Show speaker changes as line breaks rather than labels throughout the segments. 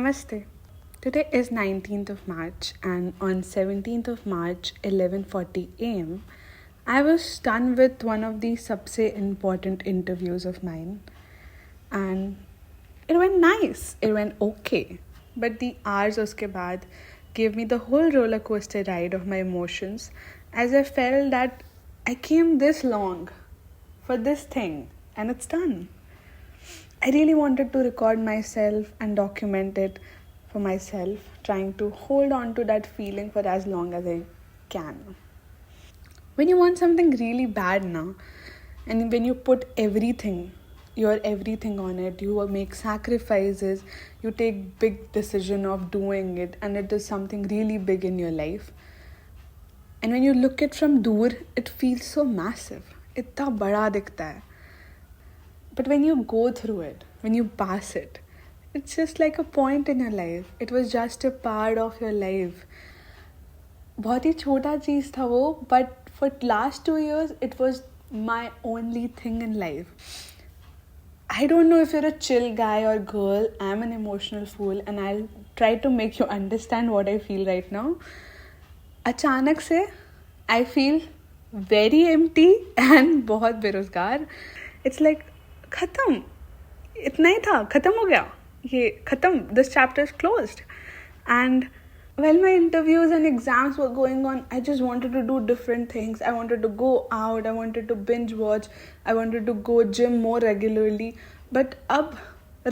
Namaste. Today is 19th of March and on 17th of March 11:40 am I was done with one of the सबसे important interviews of mine and it went nice. It went okay. But the hours uske baad gave me the whole roller coaster ride of my emotions as I felt that I came this long for this thing and it's done. I really wanted to record myself and document it for myself, trying to hold on to that feeling for as long as I can. When you want something really bad now, and when you put everything, your everything on it, you make sacrifices, you take big decision of doing it, and it is something really big in your life. And when you look it from dur, it feels so massive. इतना बड़ा दिखता है. But when you go through it, when you pass it, it's just like a point in your life. It was just a part of your life. बहुत ही छोटा चीज़ था वो, but for last 2 years, it was my only thing in life. I don't know if you're a chill guy or girl. I'm an emotional fool and I'll try to make you understand what I feel right now. अचानक से I feel very empty and बहुत बेरोज़गार. It's like खत्म, इतना ही था, खत्म हो गया, ये खत्म, this chapter is closed. And while my interviews and exams were going on, I just wanted to do different things. I wanted to go out, I wanted to binge watch, I wanted to go gym more regularly. But अब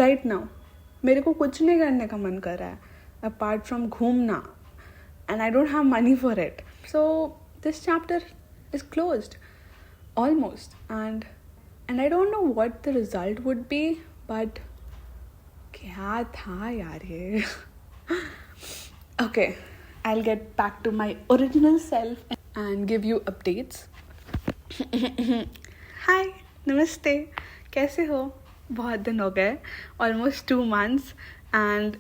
right now मेरे को कुछ नहीं करने का मन कर रहा है apart from घूमना, and I don't have money for it. So this chapter is closed almost, and I don't know what the result would be, but क्या था यार ये. Okay, I'll get back to my original self and give you updates. Hi, namaste. कैसे हो? बहुत दिन हो गए, almost 2 months, and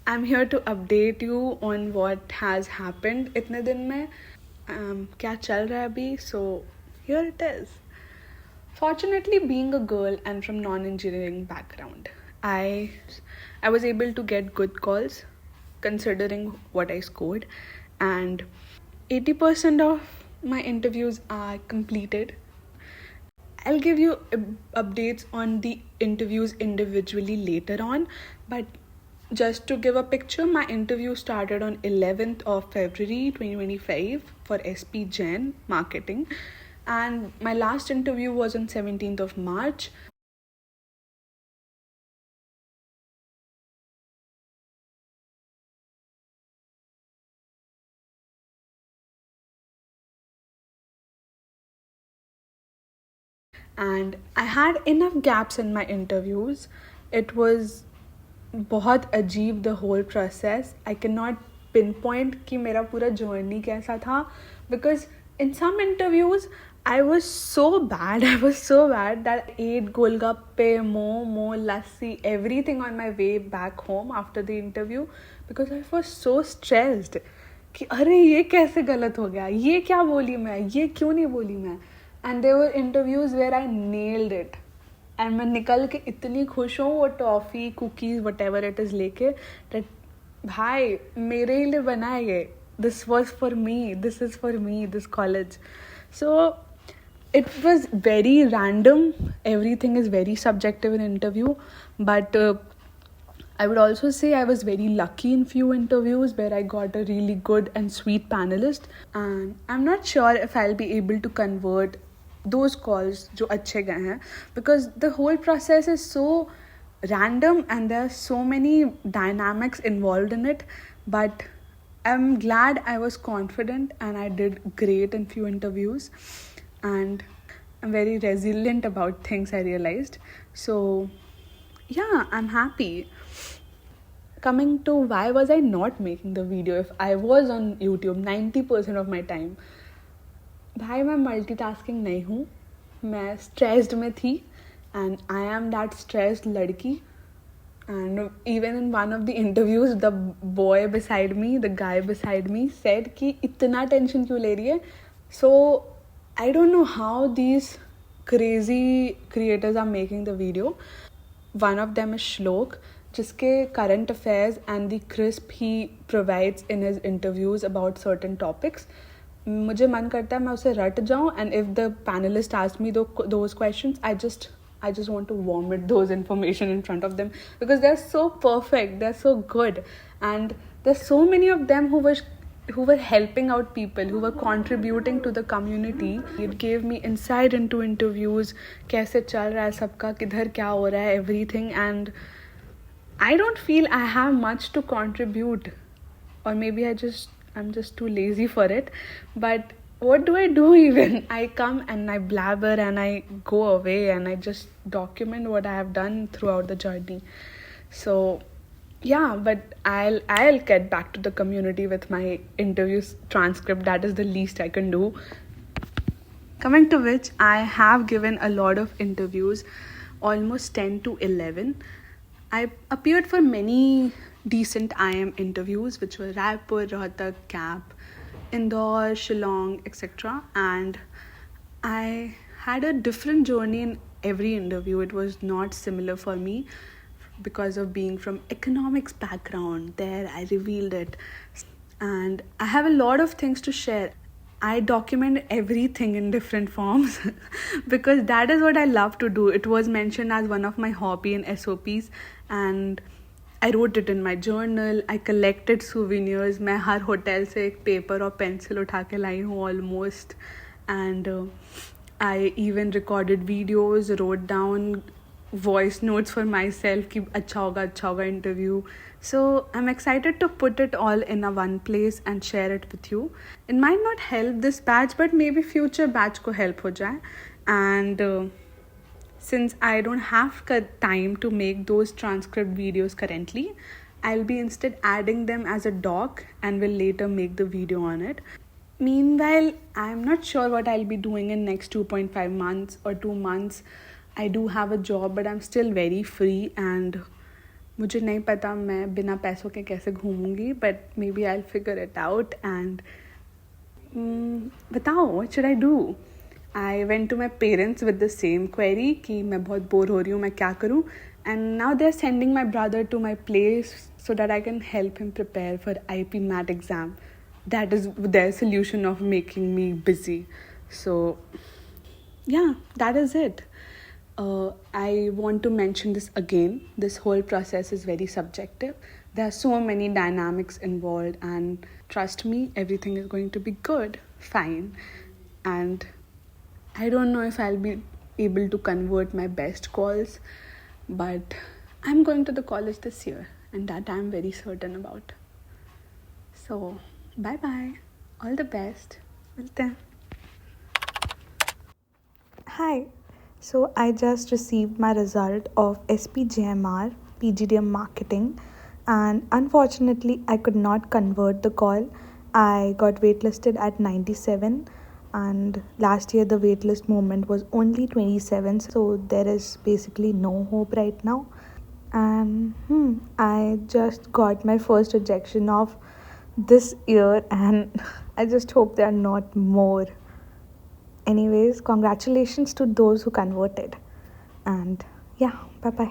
I'm here to update you on what has happened इतने दिन में, क्या चल रहा है अभी. So here it is. Fortunately, being a girl and from non-engineering background, I was able to get good calls considering what I scored, and 80% of my interviews are completed. I'll give you updates on the interviews individually later on, but just to give a picture, my interview started on 11th of February 2025 for SP Gen Marketing, and my last interview was on 17th of March. And I had enough gaps in my interviews. It was बहुत अजीब the whole process. I cannot pinpoint कि मेरा पूरा journey कैसा था, because in some interviews I was so bad that I ate golgappe, momo, lassi, everything on my way back home after the interview because I was so stressed कि अरे ये कैसे गलत हो गया, ये क्या बोली मैं, ये क्यों नहीं बोली मैं. And there were interviews where I nailed it. And मैं निकल के इतनी खुश हूँ वो toffee cookies whatever it is लेके, that भाई मेरे ही लिए बना है ये. This was for me. This is for me, this college. So it was very random. Everything is very subjective in interview. But I would also say I was very lucky in few interviews where I got a really good and sweet panelist. And I'm not sure if I'll be able to convert those calls जो अच्छे गए हैं, because the whole process is so random and there are so many dynamics involved in it. But I'm glad I was confident and I did great in few interviews, and I'm very resilient about things, I realized. So yeah, I'm happy. Coming to why was I not making the video if I was on YouTube 90% of my time. भाई मैं multitasking नहीं हूँ, मैं stressed में थी and I am that stressed लड़की. And even in one of the interviews, the boy beside me, the guy beside me said कि इतना टेंशन क्यों ले रही है. So I don't know how these crazy creators are making the video. One of them is Shlok, जिसके current affairs and the crisp he provides in his interviews about certain topics, मुझे मन करता है मैं उसे रट जाऊँ, and if the panelist asks me those questions, I just want to vomit those information in front of them, because they're so perfect, they're so good, and there's so many of them who were helping out people, who were contributing to the community. It gave me insight into interviews, कैसे चल रहा है सबका, किधर क्या हो रहा है, everything, and I don't feel I have much to contribute, or maybe I'm just too lazy for it. But what do I do even? I come and I blabber and I go away and I just document what I have done throughout the journey. So yeah, but I'll get back to the community with my interviews transcript. That is the least I can do. Coming to which, I have given a lot of interviews, almost 10 to 11. I appeared for many decent IM interviews, which were Raipur, Rohtak, Cap, Indore, Shillong, etc. And I had a different journey in every interview. It was not similar for me because of being from economics background. There I revealed it. And I have a lot of things to share. I document everything in different forms because that is what I love to do. It was mentioned as one of my hobby in SOPs, and I wrote it in my journal. I collected souvenirs. मैं हर hotel से एक paper और pencil उठा के लाई हूँ almost. And I even recorded videos, wrote down voice notes for myself कि अच्छा होगा interview. So I'm excited to put it all in a one place and share it with you. It might not help this batch, but maybe future batch को help हो जाए. And since I don't have time to make those transcript videos currently, I'll be instead adding them as a doc and will later make the video on it. Meanwhile, I'm not sure what I'll be doing in next 2.5 months or 2 months. I do have a job, but I'm still very free, and मुझे नहीं पता मैं बिना पैसों के कैसे घूमूंगी, but maybe I'll figure it out. And बताओ, what should I do? I went to my parents with the same query कि मैं बहुत बोर हो रही हूँ, मैं क्या करूँ? And now they're sending my brother to my place so that I can help him prepare for IP MAT exam. That is their solution of making me busy. So yeah, that is it. I want to mention this again. This whole process is very subjective. There are so many dynamics involved, and trust me, everything is going to be good, fine. And I don't know if I'll be able to convert my best calls, but I'm going to the college this year, and that I'm very certain about. So, bye-bye. All the best. Milte hain.
Hi. So I just received my result of SPJMR, PGDM Marketing, and unfortunately I could not convert the call. I got waitlisted at 97, and last year the waitlist movement was only 27, so there is basically no hope right now. And I just got my first rejection of this year, and I just hope there are not more. Anyways, congratulations to those who converted. And yeah, bye bye.